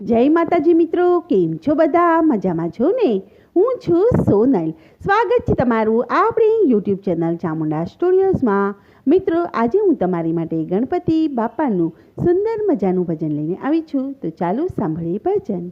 જય માતાજી મિત્રો, કેમ છો બધા? મજામાં છો ને? હું છું સોનલ. સ્વાગત છે તમારું આપણી યુટ્યુબ ચેનલ ચામુંડા સ્ટુડિયોઝમાં. મિત્રો, આજે હું તમારી માટે ગણપતિ બાપાનું સુંદર મજાનું ભજન લઈને આવી છું. તો ચાલો સાંભળીએ ભજન.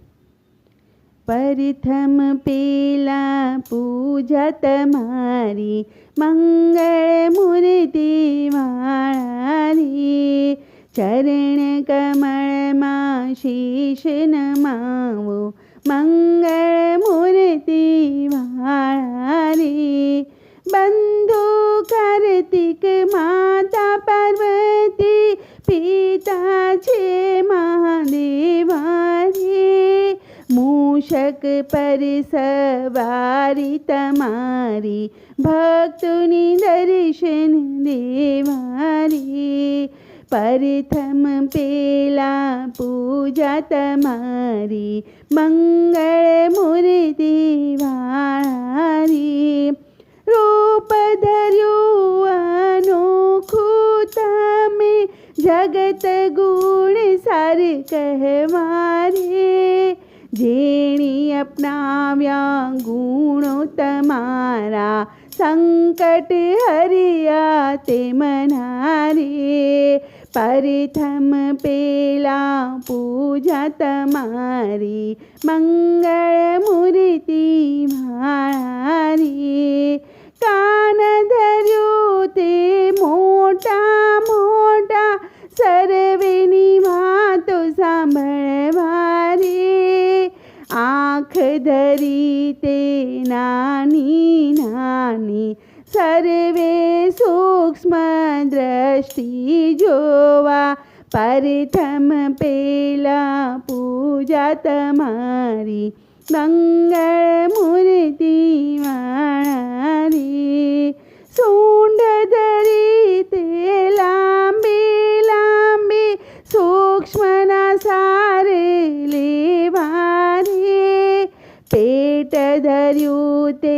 પ્રથમ પેલા પૂજા તમારી, મંગળ મૂર્તિ વાળાની. ચરણ કમળમાં શીશ નમાવો, મંગળ મૂર્તિ વાળાની. બંધુ કાર્તિક, માતા પાર્વતી, પિતા છે મહાદેવારી. મૂષક પર સવારી તમારી, ભક્તોની દર્શન દેવારી. પ્રથમ પેલા પૂજા તમારી, મંગળ મૂર્તિ વાળાની. રૂપ ધર્યું અનોખું તમે, જગત ગુણ સાર કહેવારે. જેણી અપનાવ્યા ગુણો તમારા, સંકટ હરિયા તે મનારે. પ્રથમ પેલા પૂજા તમારી, મંગળ મૂર્તિ વાળાની. કાન ધર્યું તે મોટા મોટા, સર્વેની વાતો સાંભળવારી. આંખ ધરી તે નાની નાની, સર્વે સૂક્ષ્મ દ્રષ્ટિ જોવા. પ્રથમ પેલા પૂજા તમારી, મંગળ મૂર્તિ વાળાની. સૂંઢ ધરી તે લાંબી લાંબી, સૂક્ષ્મના સાર લેવારી. પેટ ધર્યું તે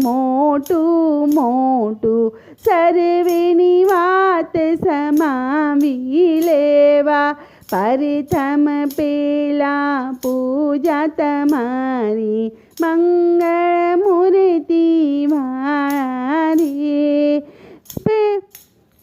મોટું મોટું, સર્વેની વાત સમાવી લેવા. પ્રથમ પેલા પૂજા તમારી, મંગળ મૂર્તિ વાળાની.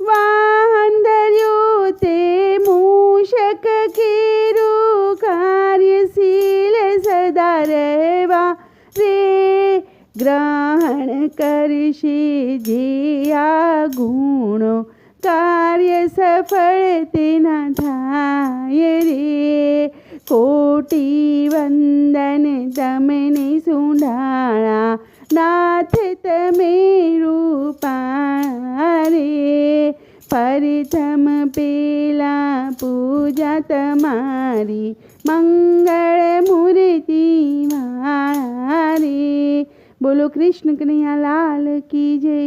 વાહન ધર્યું તે મૂષક કીરું, કાર્યશીલ સદા રહેવા રે. ગ્રહણ કરશે જે આ ગુણો, કાર્ય સફળ તેના થાય રે. કોટી વંદન તમને સુંઢાળા, નાથ તમે રૂપાળા રે. પ્રથમ પેલા પૂજા તમારી, મંગળ મૂર્તિ વાળાની. બોલો કૃષ્ણ કનૈયા લાલ કી જય.